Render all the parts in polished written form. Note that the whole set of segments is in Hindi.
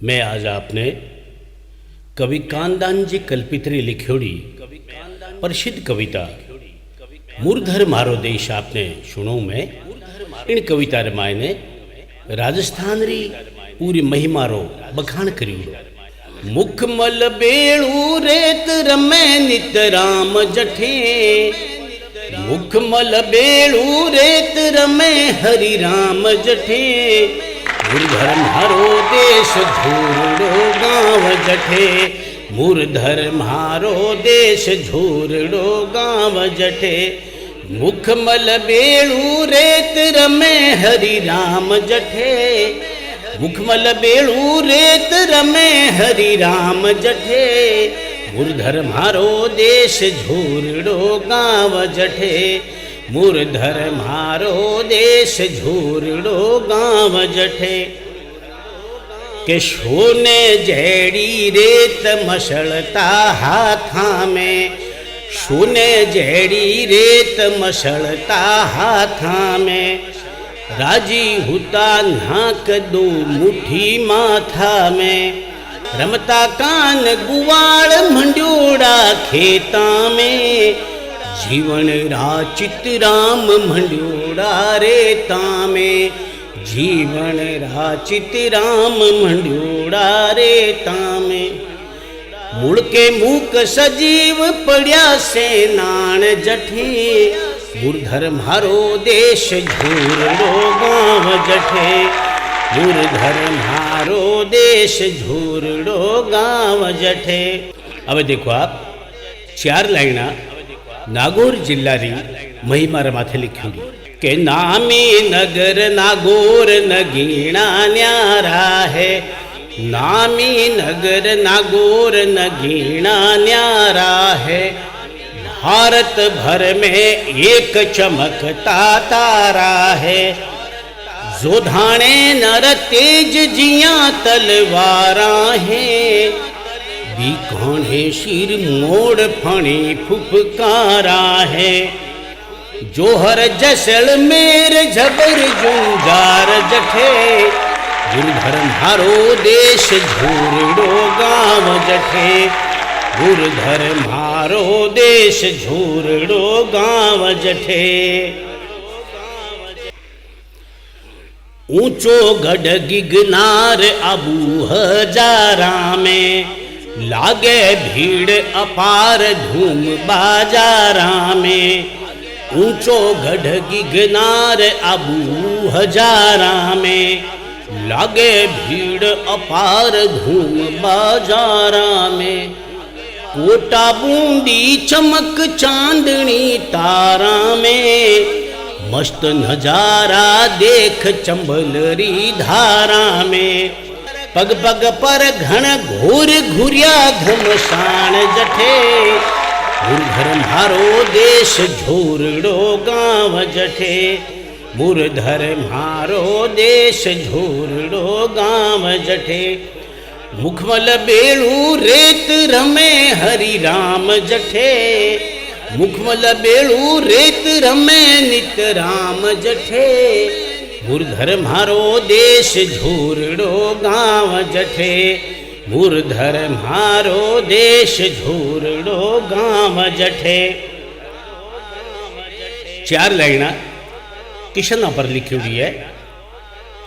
मैं आज आपने कवि कानदान जी कल्पितरी लिखोड़ी प्रसिद्ध कविता मुरधर मारो देश आपने सुनो मैं इन कविता रे मायने राजस्थान री पूरी महिमा रो बखान करियो। मुखमल बेड़ू रेत रमे नित राम जठे, मुखमल बेड़ू रेत रमे हरि राम जठे, मुरधर मारो देश झूरड़ो गाँव जठे, मुरधर मारो देश झूरड़ो गाँव जठे, मुखमल बेड़ू रेत रमे हरि राम जठे, मुखमल बेड़ू रेत रमे हरि राम जठे, मुरधर मारो देश झूरड़ो गाँव जठे, मुरधर मारो देश झूरड़ो गाँव जठे। के सोने जैड़ी रेत मसलता हाथा में, सोने जैड़ी रेत मसलता हाथा में, राजी हुता नाक दो मुट्ठी माथा में, रमता कान गुवाड़ मंड्योड़ा खेता में, जीवन राचित राम मंड्योड़ा रेता में, जीवन राचित राम मंड्योड़ा रेता में, मुड़ के मूक सजीव पड़िया से नान जठे, मुरधर मारो देश झूरड़ो गाँव जठे, मुरधर मारो देश झूरड़ो गाँव जठे। अब देखो आप चार लाइना नागौर जिल्ला री महिमा माथे लिखी के नामी नगर नागौर नगीना न्यारा है, नामी नगर नागौर नगीना न्यारा है, भारत भर में एक चमकता तारा है, जोधाने नर तेज जिया तलवारा है, बीकाने सिर मोड़ फणी फुफकारा है, जोहर जैसलमेर झबर जुंजार जठे, मुरधर मारो देश झूरड़ो गाँव जठे, मुरधर मारो देश झूरड़ो गाँव जठे। ऊंचो गढ़ गिगनार अबू हजारा में, लागे भीड़ अपार धूम बाजारा में, ऊंचो गढ़ गिगनार अबू हजारा में, लागे भीड़ अपार धूम बाजारा में, कोटा बूंदी चमक चांदनी तारा में, मस्त नजारा देख चंबलरी धारा में, पग पग पर घन घोर घुरिया घमसान जठे, मुरधर मारो देश झूरड़ो गाँव जठे, मुरधर मारो देश झूरड़ो गाँव जठे, मुखमल बेड़ू रेत रमे हरि राम जठे, मुखमल बेड़ू रेत रमे नित राम जठे, मुरधर मारो देश झूरड़ो गाँव जठे, मुरधर मारो देश झूरड़ो गाँव जठे। चार लाइना किशन पर लिखी हुई है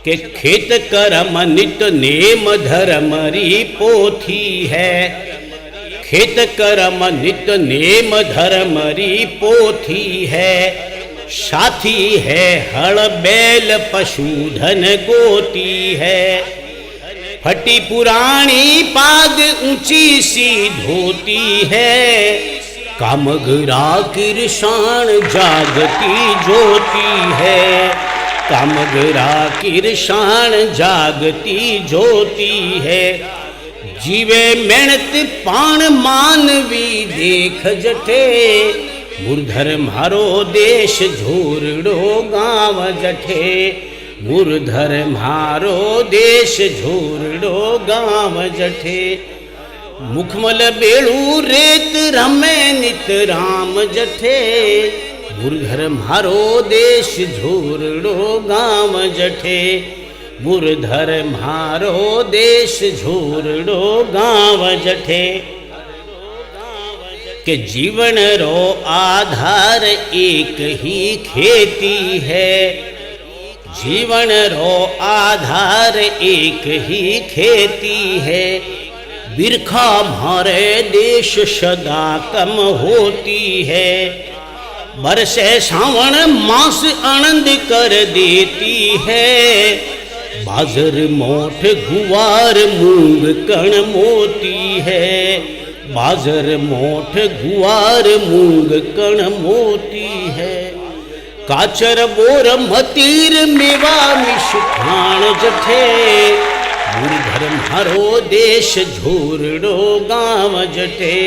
कि खेत करम नित नेम धर्म री पोथी है, खेत करम नित नेम धर्म री पोथी है, साथी है हल बैल पशुधन गोती है, फटी पुरानी पाग ऊंची सी धोती है, कामगरा किरसान जागती ज्योति है, कामगरा किरसान जागती ज्योति है, जीवे मेहनत पान मानवी देख जठे, मुरधर मारो देश झूरड़ो गाँव जठे, मुरधर मारो देश झूरड़ो गाँव जठे, मुखमल बेड़ू रेत रमे नित राम जठे, मुरधर मारो देश झूरड़ो गाँव जठे, मुरधर म्हारो देश झूरड़ो गांव जठे के जीवन रो आधार एक ही खेती है। जीवन रो आधार एक ही खेती है। बिरखा म्हारे देश सदा कम होती है। बरसे सावन मास आनंद कर देती है। बाजर मोठ गुवार मूंग कण मोती है। बाजर मोठ गुवार मूंग कण मोती है। काचर बोर मतीर मेवा मिष्ठान जठे मुरधर म्हारो देश झूरड़ो गांव जठे।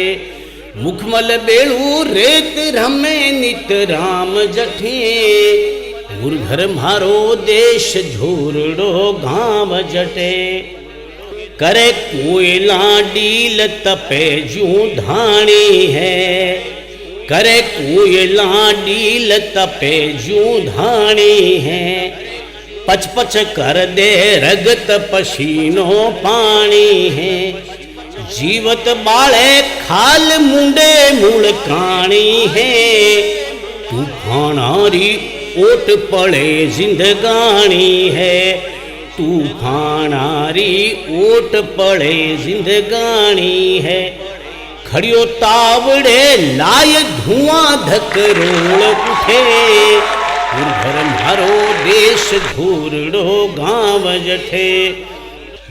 मुखमल बेड़ू रेत रमे नित राम जठे मुरधर म्हारो देश झूरड़ो गांव जटे। करे कोयला डील तपे जू धाणी है। करे कोयला डील तपे जू धाणी है। पच पच कर दे रगत पसीनो पानी है। जीवत बाळे खाल मुंडे मूल काणी है। तूफानारी ओट पड़े जिंदगानी है। तूफानारी ओट पड़े जिंदगानी है। खड़ियो तावड़े लाय धुआं धकरोल उठे मुरधर म्हारो देश झूरड़ो गांव जठे।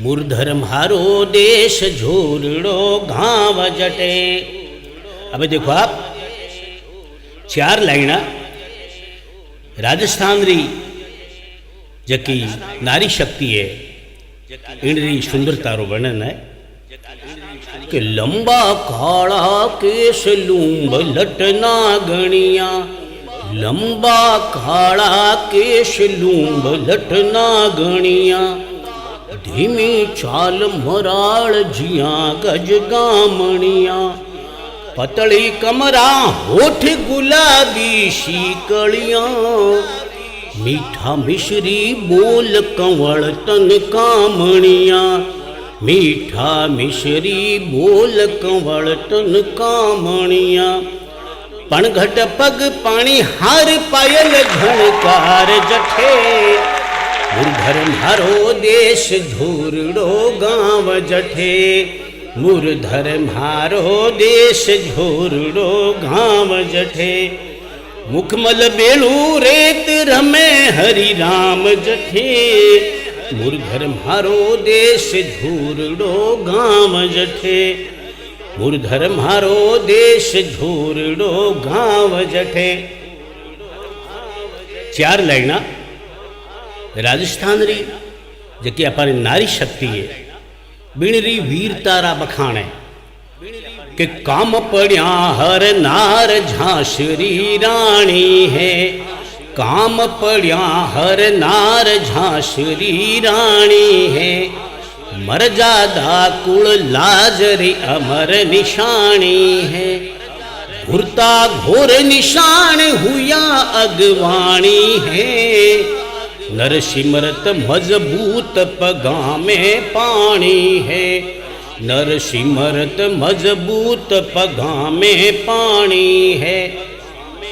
मुरधर म्हारो देश झूरड़ो गांव जटे। अब देखो आप 4 लाइना राजस्थान री जकी नारी शक्ति है इनरी सुंदरता रो वर्णन है कि लंबा काला केश लूंब लटना गणिया। लंबा काला केश लूंब लटना गणिया। धीमी चाल मराल जिया गज गामणिया। पतली कमरा होठ गुलाबी शीकड़िया। मीठा मिश्री बोल कंवल तन कामणिया। मीठा मिश्री बोल कंवल तन कामणिया। पणघट पग पानी हार पायल झणकार जठे मुरधर म्हारो देश झूरड़ो गांव जठे। मुरधर म्हारो देश झूरड़ो गांव जठे। मुखमल बेलू रेत रमे हरि राम जठे मुरधर म्हारो देश झूरड़ो गांव जठे। मुरधर म्हारो देश झूरड़ो गांव जठे। 4 लाइना राजस्थान री जकी अपन नारी शक्ति है बीणरी वीरता रा बखाण है कि काम पड़िया हर नार झांसरी रानी है। काम पड़िया हर नार झांसरी रानी है। मर्यादा कुल लाजरी अमर निशानी है। घुरता घोर निशान हुआ अगवानी है। नरसिमरत मजबूत पगा में पानी है। नरसिमरत मजबूत पगा में पानी है।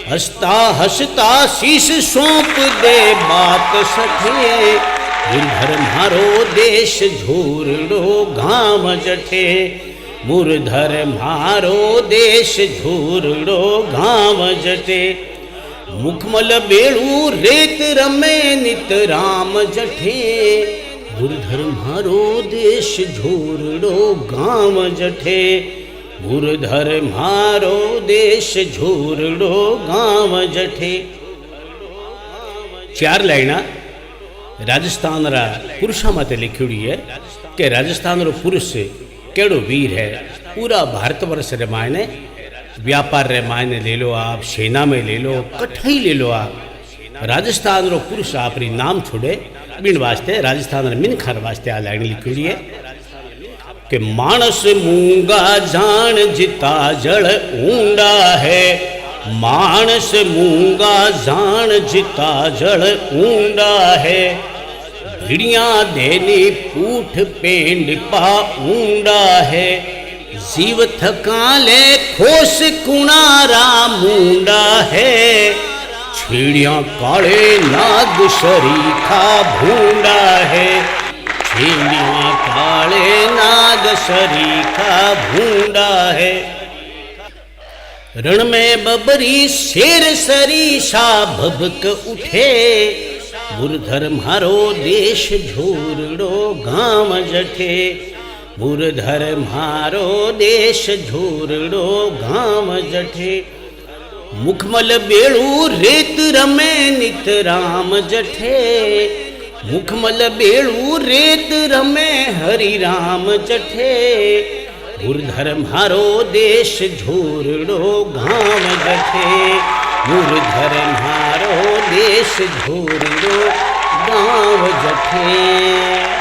हंसता हंसता शीश सौंप दे बात सठे मुरधर म्हारो देश झूरड़ो गांव जठे। मुरधर म्हारो देश झूरड़ो गांव जठे। मुखमल बेड़ू रेत रमे नित राम जठे मुरधर म्हारो देश झूरड़ो गांव जठे। मुरधर म्हारो देश झूरड़ो गांव जठे। 4 लाइना राजस्थान रा पुरुषा माते लिखी है कि राजस्थान रो पुरुष केड़ो वीर है। पूरा भारतवर्ष रे मायने व्यापार रे मायने ले लो आप, सेना में ले लो, कठई ले लो आप। राजस्थान रो पुरुष आपरी नाम छोड़े बिन वास्ते राजस्थान रे मिनखार वास्ते आ लाइन लिखी है कि मानस मूंगा जान जिता जल ऊंडा है। मानस मूंगा जान जिता जल ऊंडा है। हिड़िया देने पूठ पेंड पा ऊंडा है, जीव थकाले खोस कुणारा मुंडा है, छेड़िया काले नाग शरीखा भूंडा है, छेड़िया काले नाग शरीखा भूंडा है। रण में बबरी शेर सरीसा भबक उठे, मुरधर मारो देश झोरड़ो गाम जठे, मुरधर मारो देश झोरड़ो गाम जठे, मुखमल बेड़ू रेत रमे नित राम जठे, मुखमल बेड़ू रेत रमे हरि राम जठे, मुरधर मारो देश झोरड़ो गाम जठे, मुरधर मारो देश झोरड़ो गाँव जठे।